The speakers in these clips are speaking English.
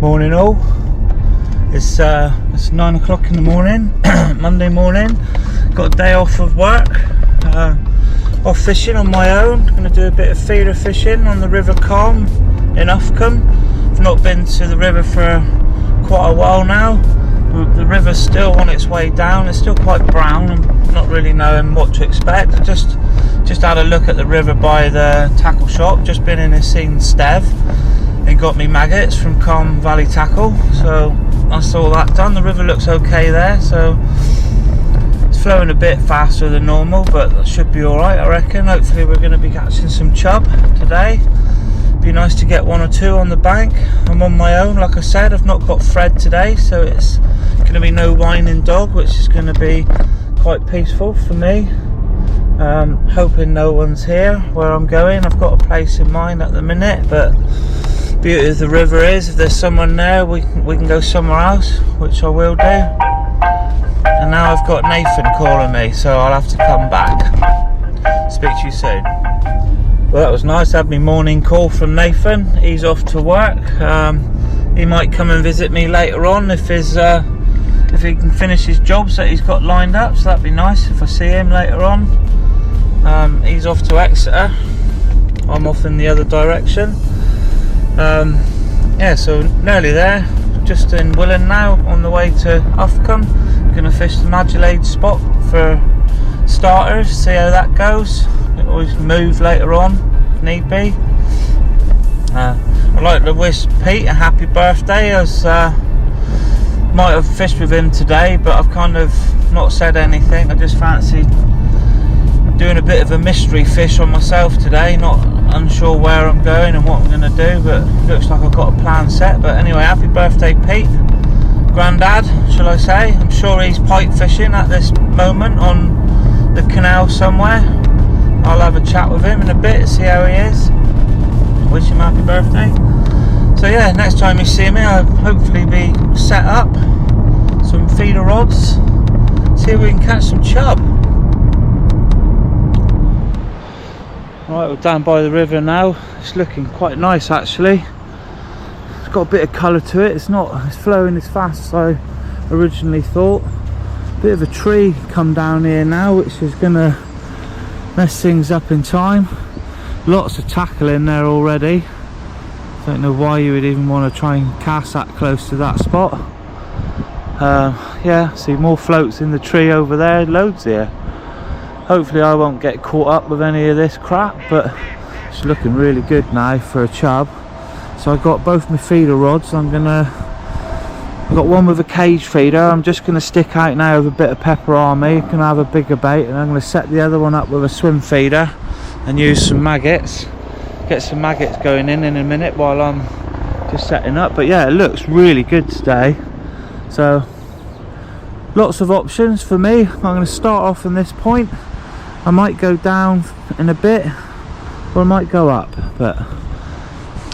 Morning all. It's 9 o'clock in the morning, Monday morning. Got a day off of work, off fishing on my own. Going to do a bit of feeder fishing on the River Culm in Uffculme. I've not been to the river for quite a while now. The river's still on its way down. It's still quite brown. I'm not really knowing what to expect. I just had a look at the river by the tackle shop. Just been in and seen Stev and got me maggots from Culm Valley Tackle. So that's all that done. The river looks okay there. So it's flowing a bit faster than normal, but that should be all right, I reckon. Hopefully we're going to be catching some chub today. Be nice to get one or two on the bank. I'm on my own, like I said. I've not got Fred today, so it's going to be no whining dog, which is going to be quite peaceful for me. Hoping no one's here where I'm going. I've got a place in mind at the minute, but beauty of the river is if there's someone there, we can go somewhere else, which I will do. And now I've got Nathan calling me, so I'll have to come back. Speak to you soon. Well, that was nice. I had my morning call from Nathan. He's off to work. He might come and visit me later on if he can finish his jobs that he's got lined up. So that'd be nice if I see him later on. He's off to Exeter. I'm off in the other direction. Yeah, so nearly there. Just in Willen now, on the way to Uffculme. Going to fish the Magellade spot for starters. See how that goes. Always move later on if need be. I'd like to wish Pete a happy birthday. I might have fished with him today, but I've kind of not said anything. I just fancied doing a bit of a mystery fish on myself today. Not unsure where I'm going and what I'm going to do, but looks like I've got a plan set. But anyway, happy birthday Pete, Grandad shall I say. I'm sure he's pike fishing at this moment on the canal somewhere. I'll have a chat with him in a bit, see how he is. Wish him happy birthday. So yeah, next time you see me, I'll hopefully be set up, some feeder rods, see if we can catch some chub. Right, we're down by the river now. It's looking quite nice actually. It's got a bit of colour to it. It's flowing as fast as I originally thought. Bit of a tree come down here now, which is gonna mess things up in time. Lots of tackle in there already. Don't know why you would even want to try and cast that close to that spot. Yeah, see more floats in the tree over there, loads here. Hopefully I won't get caught up with any of this crap, but it's looking really good now for a chub. So I got both my feeder rods. I've got one with a cage feeder. I'm just going to stick out now with a bit of pepper army. Can have a bigger bait, and I'm going to set the other one up with a swim feeder and use some maggots. Get some maggots going in a minute while I'm just setting up. But yeah, it looks really good today. So lots of options for me. I'm going to start off from this point. I might go down in a bit, or I might go up. But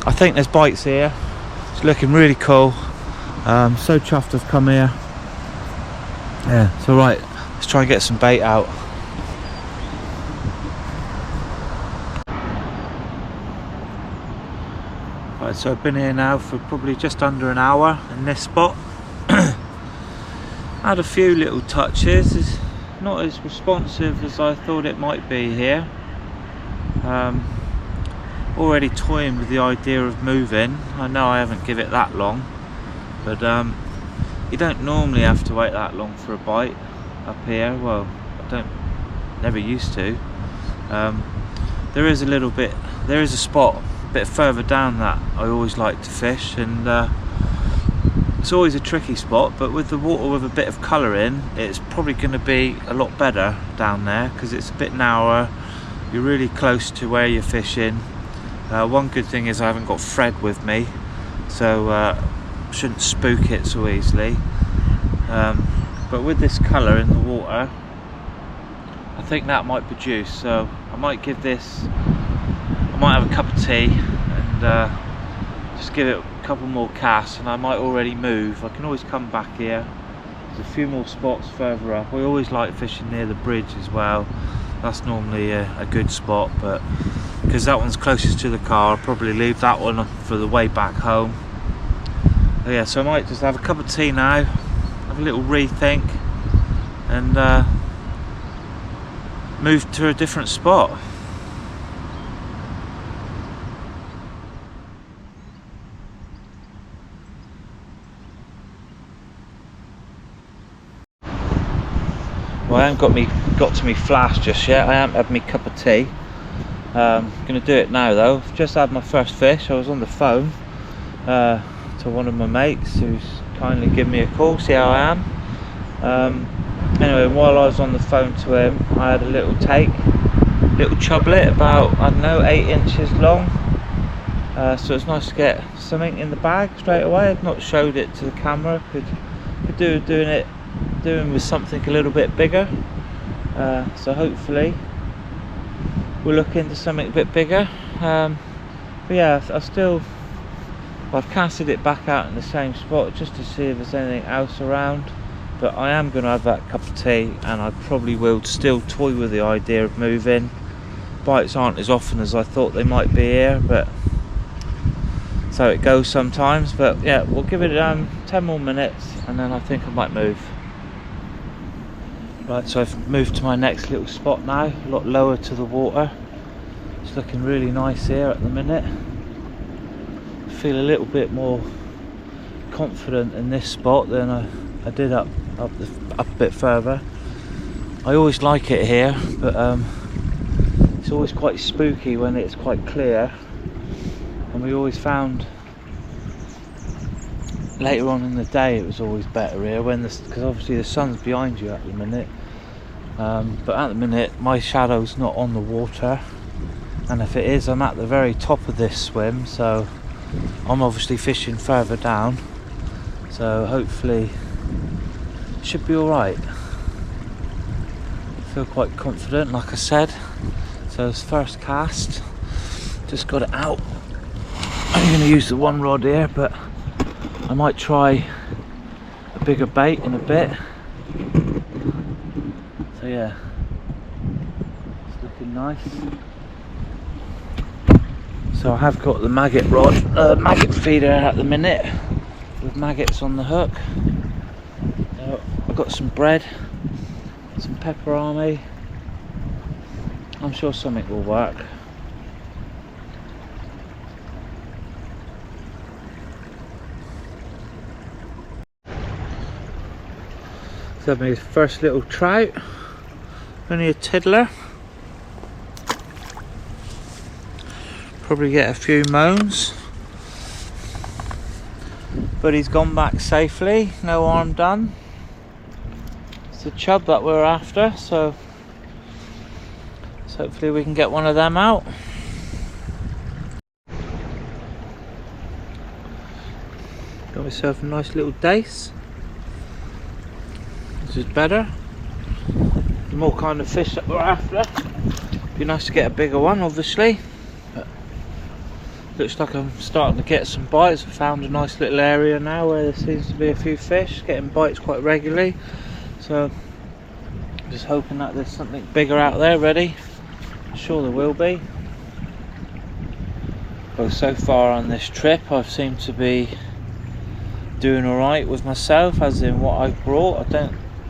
I think there's bites here. It's looking really cool. So chuffed I've come here. Yeah, so right, let's try and get some bait out. Right, so I've been here now for probably just under an hour in this spot. Had a few little touches. It's not as responsive as I thought it might be here. Already toying with the idea of moving. I know I haven't given it that long, but you don't normally have to wait that long for a bite up here. Well, never used to. There is a spot a bit further down that I always like to fish, and it's always a tricky spot, but with the water with a bit of colour in, it's probably going to be a lot better down there because it's a bit narrower. You're really close to where you're fishing. One good thing is I haven't got Fred with me, so shouldn't spook it so easily. But with this colour in the water, I think that might produce. So I might have a cup of tea and just give it a couple more casts, and I might already move. I can always come back here. There's a few more spots further up. I always like fishing near the bridge as well. That's normally a good spot, but because that one's closest to the car, I'll probably leave that one for the way back home. Oh yeah, so I might just have a cup of tea now, have a little rethink, and move to a different spot. Well, I haven't got to me flask just yet. I haven't had my cup of tea. Gonna do it now though. I've just had my first fish. I was on the phone to one of my mates who's kindly given me a call, see how I am. Anyway, while I was on the phone to him, I had a little chublet about, I don't know, 8 inches long. So it's nice to get something in the bag straight away. I've not showed it to the camera. Could do doing with something a little bit bigger. So hopefully we'll look into something a bit bigger. But yeah, I've casted it back out in the same spot just to see if there's anything else around. But I am going to have that cup of tea, and I probably will still toy with the idea of moving. Bites aren't as often as I thought they might be here, but so it goes sometimes. But yeah, we'll give it 10 more minutes and then I think I might move. Right, so I've moved to my next little spot now, a lot lower to the water. It's looking really nice here at the minute. I feel a little bit more confident in this spot than I did up a bit further. I always like it here, but it's always quite spooky when it's quite clear. And we always found later on in the day it was always better here because obviously the sun's behind you at the minute. But at the minute my shadow's not on the water, and if it is, I'm at the very top of this swim, so I'm obviously fishing further down, so hopefully it should be alright. I feel quite confident, like I said. So it's first cast, just got it out. I'm going to use the one rod here, but I might try a bigger bait in a bit. So yeah, it's looking nice. So I have got the maggot rod, maggot feeder at the minute, with maggots on the hook. I've got some bread, some pepperami. I'm sure something will work. So my first little trout, only a tiddler. Probably get a few moans, but he's gone back safely, no harm done. It's the chub that we're after, so hopefully we can get one of them out. Got myself a nice little dace. This is better. The more kind of fish that we're after. Be nice to get a bigger one, obviously. But looks like I'm starting to get some bites. I found a nice little area now where there seems to be a few fish, getting bites quite regularly. So I'm just hoping that there's something bigger out there ready. I'm sure there will be. Well, so far on this trip I've seemed to be doing alright with myself, as in what I've brought.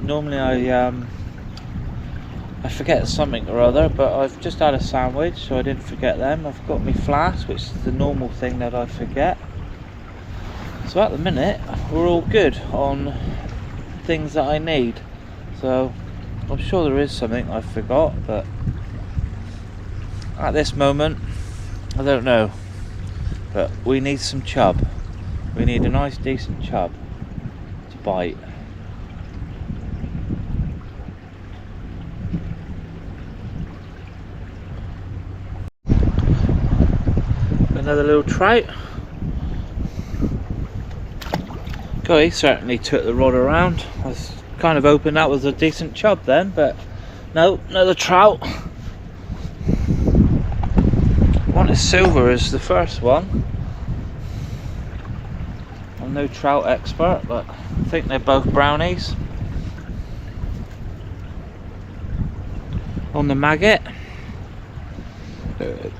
Normally I forget something or other, but I've just had a sandwich, so I didn't forget them. I've got my flask, which is the normal thing that I forget. So at the minute we're all good on things that I need. So I'm sure there is something I forgot, but at this moment I don't know. But we need some chub. We need a nice decent chub to bite. Another little trout. God, he certainly took the rod around. I was kind of hoping that was a decent chub then, but no, another trout. One is silver as the first one. I'm no trout expert, but I think they're both brownies. On the maggot.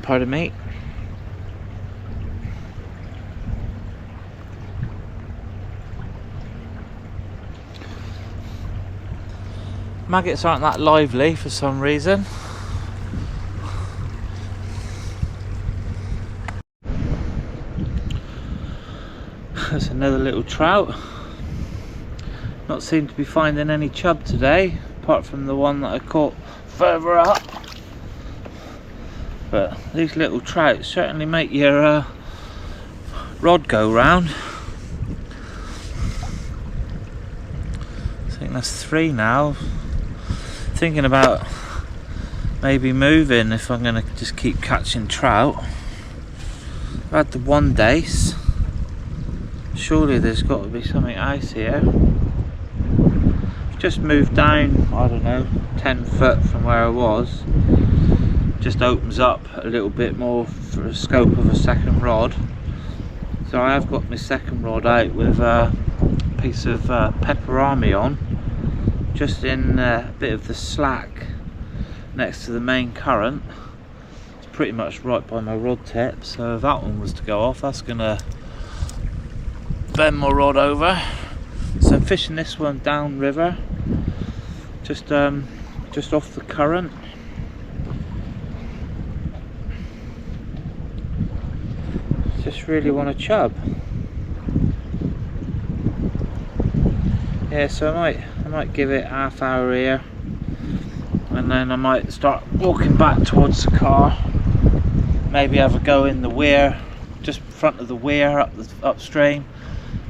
Pardon me. Maggots aren't that lively for some reason. There's another little trout. Not seem to be finding any chub today, apart from the one that I caught further up. But these little trouts certainly make your rod go round. I think that's 3 now. Thinking about maybe moving if I'm going to just keep catching trout. I've had the one dace. Surely there's got to be something out here. I've just moved down, I don't know, 10 foot from where I was. Just opens up a little bit more for a scope of a second rod. So I have got my second rod out with a piece of pepperami on, just in a bit of the slack next to the main current. It's pretty much right by my rod tip, so if that one was to go off, that's gonna bend my rod over. So I'm fishing this one downriver, just off the current. Just really want a chub. Yeah, so I might give it half hour here, and then I might start walking back towards the car. Maybe have a go in the weir, just in front of the weir upstream,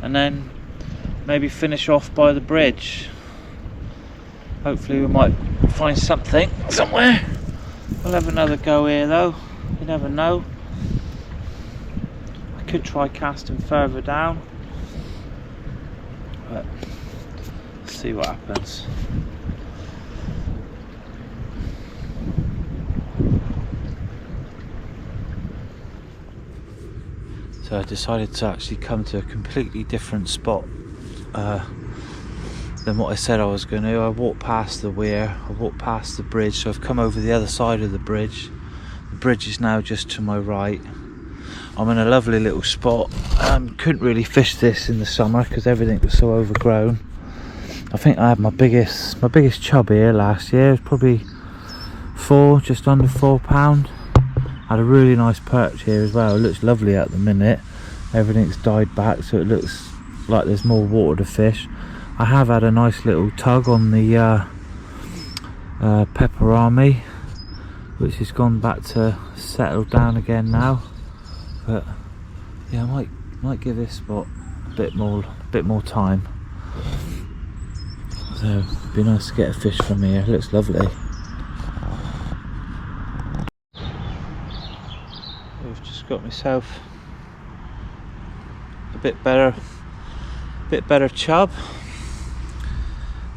and then maybe finish off by the bridge. Hopefully we might find something somewhere. We'll have another go here though, you never know. I could try casting further down, but let's see what happens. So I decided to actually come to a completely different spot than what I said I was going to. I walked past the weir, I walked past the bridge, so I've come over the other side of the bridge. The bridge is now just to my right. I'm in a lovely little spot. Couldn't really fish this in the summer because everything was so overgrown. I think I had my biggest chub here last year. It was probably just under 4 pound. Had a really nice perch here as well. It looks lovely at the minute. Everything's died back, so it looks like there's more water to fish. I have had a nice little tug on the pepperami, which has gone back to settle down again now. But yeah, I might give this spot a bit more time. So it'd be nice to get a fish from here. It looks lovely. I've just got myself a bit better chub.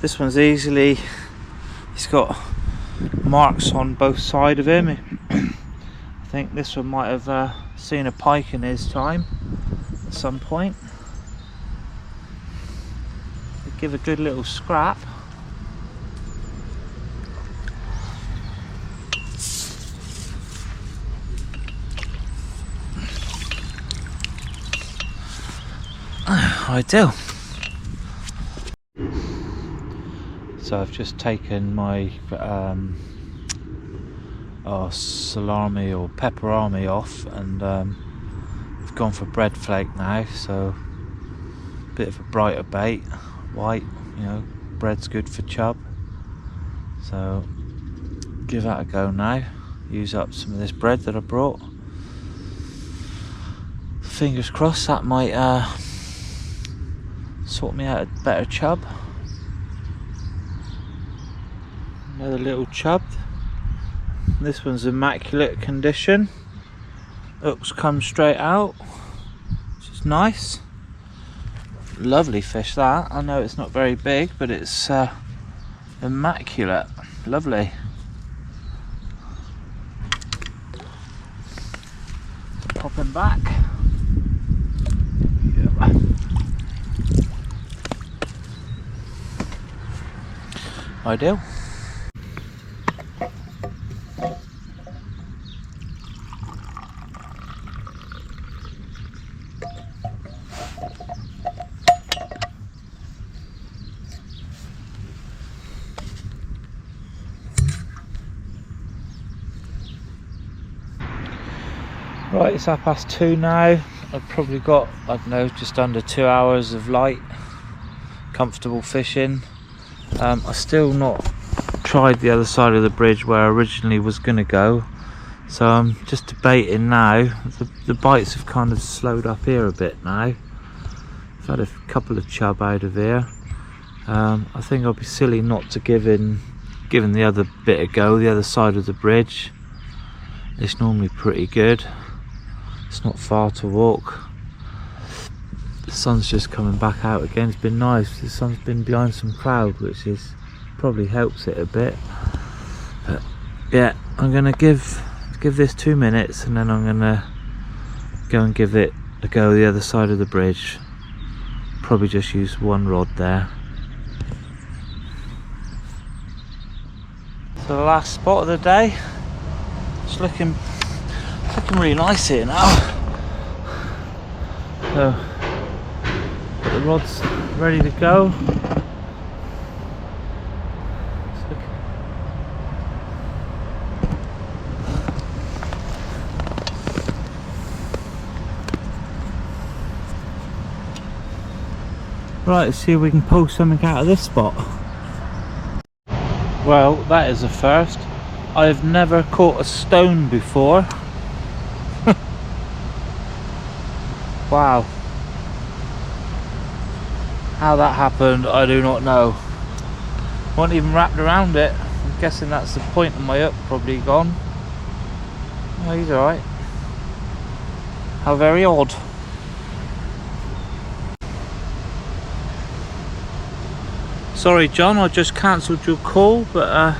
This one's he's got marks on both sides of him. I think this one might have seen a pike in his time at some point. It'd give a good little scrap. Ideal. So I've just taken my salami or pepperami off, and I've gone for bread flake now, so a bit of a brighter bait, white, you know, bread's good for chub, so give that a go now. Use up some of this bread that I brought. Fingers crossed that might sort me out a better chub. Another little chub. This one's immaculate condition. Hooks come straight out, which is nice. Lovely fish that. I know it's not very big, but it's immaculate. Lovely. Pop him back. Yeah. Ideal. Right, it's 2:30 now. I've probably got, I don't know, just under 2 hours of light, comfortable fishing. I've still not tried the other side of the bridge where I originally was going to go, so I'm just debating now. The bites have kind of slowed up here a bit now. I've had a couple of chub out of here. I think I'll be silly not to give the other bit a go, the other side of the bridge. It's normally pretty good. It's not far to walk. The sun's just coming back out again. It's been nice. The sun's been behind some cloud, which is probably helps it a bit. But yeah, I'm gonna give this 2 minutes, and then I'm gonna go and give it a go the other side of the bridge. Probably just use one rod there. So the last spot of the day. It's looking really nice here now. So got the rods ready to go. Right, let's see if we can pull something out of this spot. Well, that is a first. I've never caught a stone before. Wow. How that happened, I do not know. Wasn't even wrapped around it. I'm guessing that's the point of my hook probably gone. Oh, he's alright. How very odd. Sorry John, I just cancelled your call, but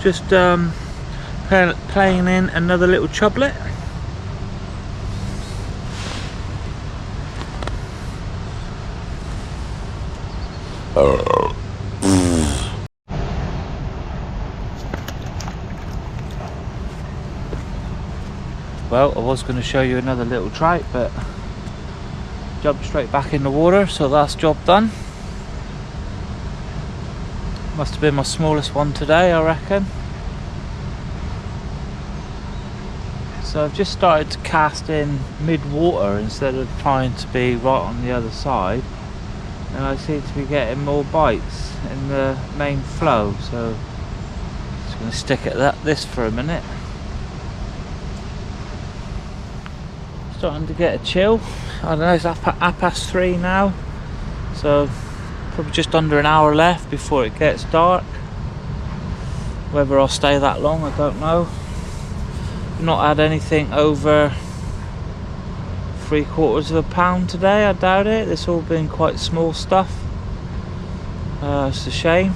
just playing in another little chublet. Well, I was going to show you another little trout, but jumped straight back in the water, so that's job done. Must have been my smallest one today, I reckon. So I've just started to cast in mid-water instead of trying to be right on the other side, and I seem to be getting more bites in the main flow, so I'm just going to stick at this for a minute. Starting to get a chill. I don't know, it's 3:30 now, so probably just under an hour left before it gets dark. Whether I'll stay that long, I don't know. Not had anything over 3/4 pound today, I doubt it. It's all been quite small stuff. It's a shame.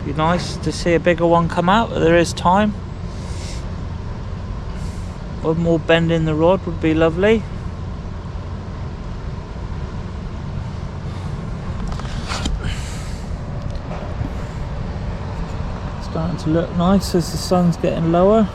Be nice to see a bigger one come out, but there is time. One more bend in the rod would be lovely. Starting to look nice as the sun's getting lower.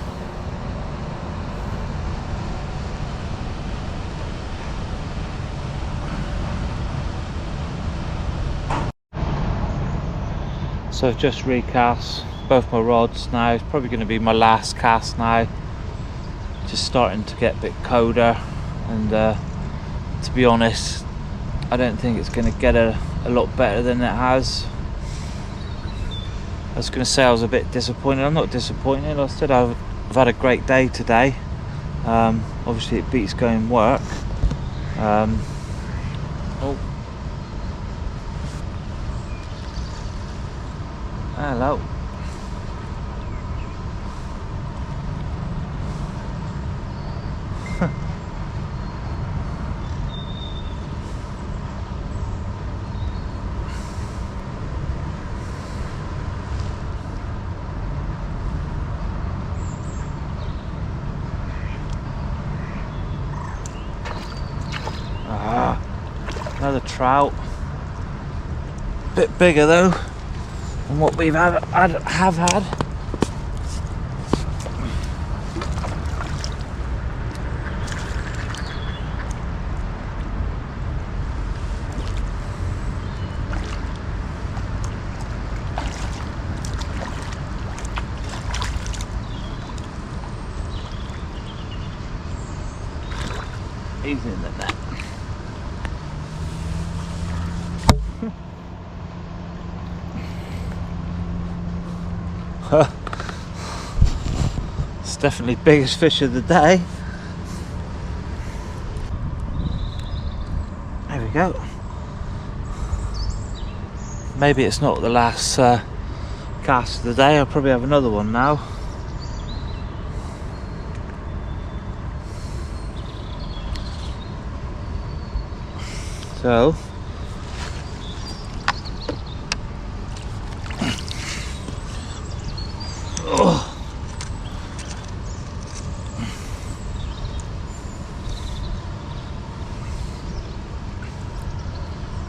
So I've just recast both my rods now. It's probably going to be my last cast now. Just starting to get a bit colder, and to be honest, I don't think it's going to get a lot better than it has. I was going to say I was a bit disappointed. I'm not disappointed. I said I've had a great day today. Obviously it beats going work. Oh, hello. Another trout. Bit bigger though than what we've have had. He's in the net. It's definitely biggest fish of the day. There we go. Maybe it's not the last cast of the day. I'll probably have another one now. So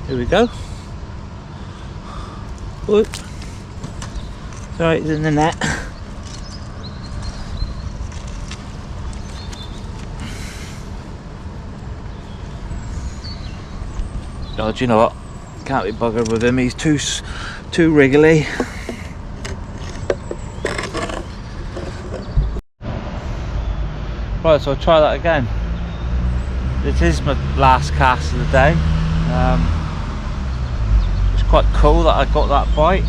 here we go. Whoop. Sorry, it's in the net. Oh, do you know what? Can't be buggered with him. He's too wriggly. Right, so I'll try that again. This is my last cast of the day. It's quite cool that I got that bite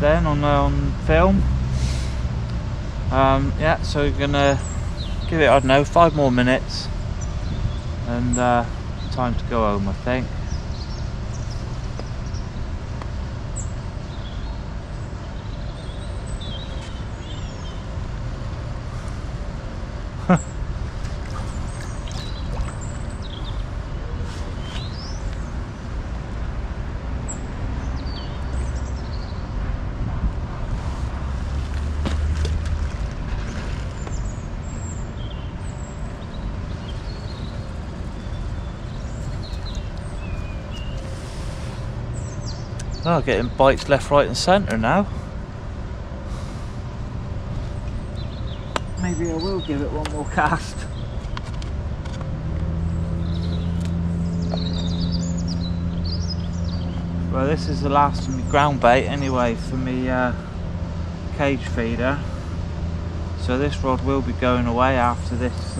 then on film. Yeah, so we're gonna give it, I don't know, 5 more minutes, and time to go home, I think. Oh, getting bites left, right and centre now. Maybe I will give it one more cast. Well, this is the last of my ground bait anyway for me cage feeder. So this rod will be going away after this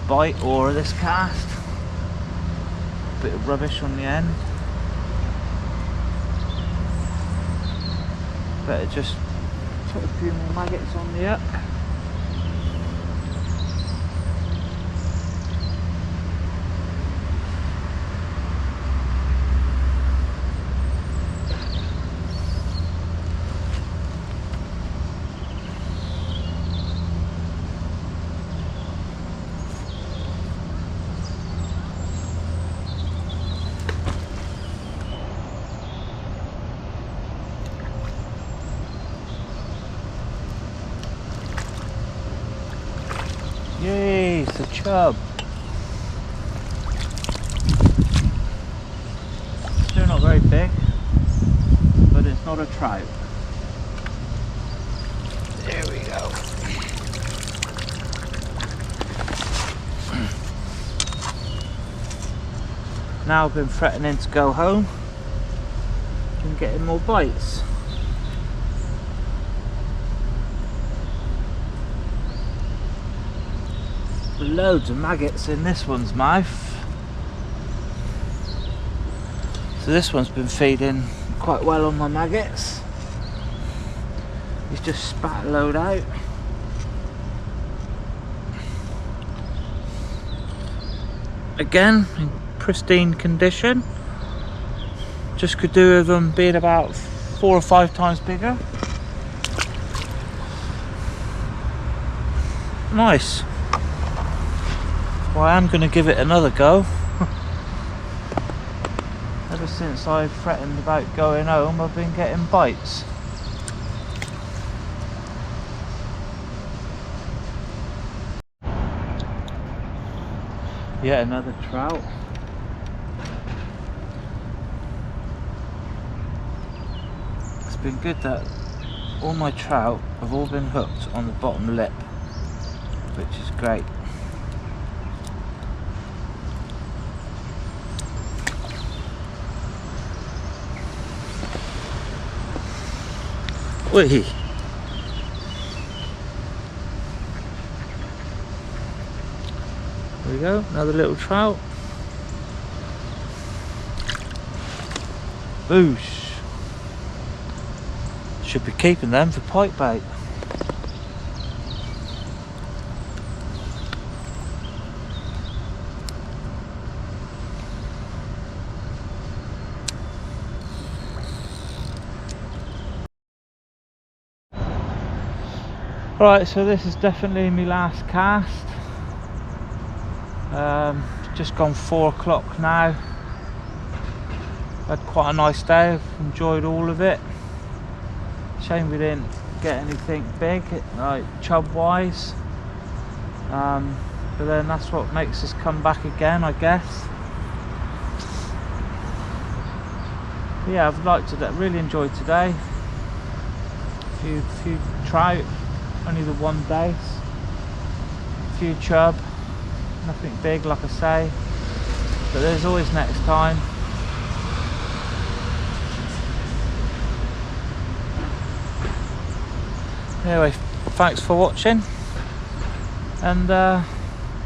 bite or this cast. Bit of rubbish on the end. Better just put a few more maggots on the hook. Yay, it's a chub. Still not very big, but it's not a trout. There we go. Now I've been threatening to go home and getting more bites. Loads of maggots in this one's mouth. So this one's been feeding quite well on my maggots. He's just spat a load out. Again, in pristine condition. Just could do with them being about 4 or 5 times bigger. Nice. Well, I am going to give it another go. Ever since I threatened about going home, I've been getting bites. Yet another trout. It's been good that all my trout have all been hooked on the bottom lip, which is great. Whee! There we go, another little trout. Boosh. Should be keeping them for pike bait. Right, so this is definitely my last cast. Just gone 4 o'clock now. Had quite a nice day, enjoyed all of it. Shame we didn't get anything big, like chub wise. But then that's what makes us come back again, I guess. But yeah, I've really enjoyed today. Few trout, only the one dace. Few chub. Nothing big, like I say, but there's always next time. Anyway, thanks for watching, and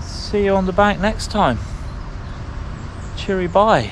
see you on the bank next time. Cheery bye.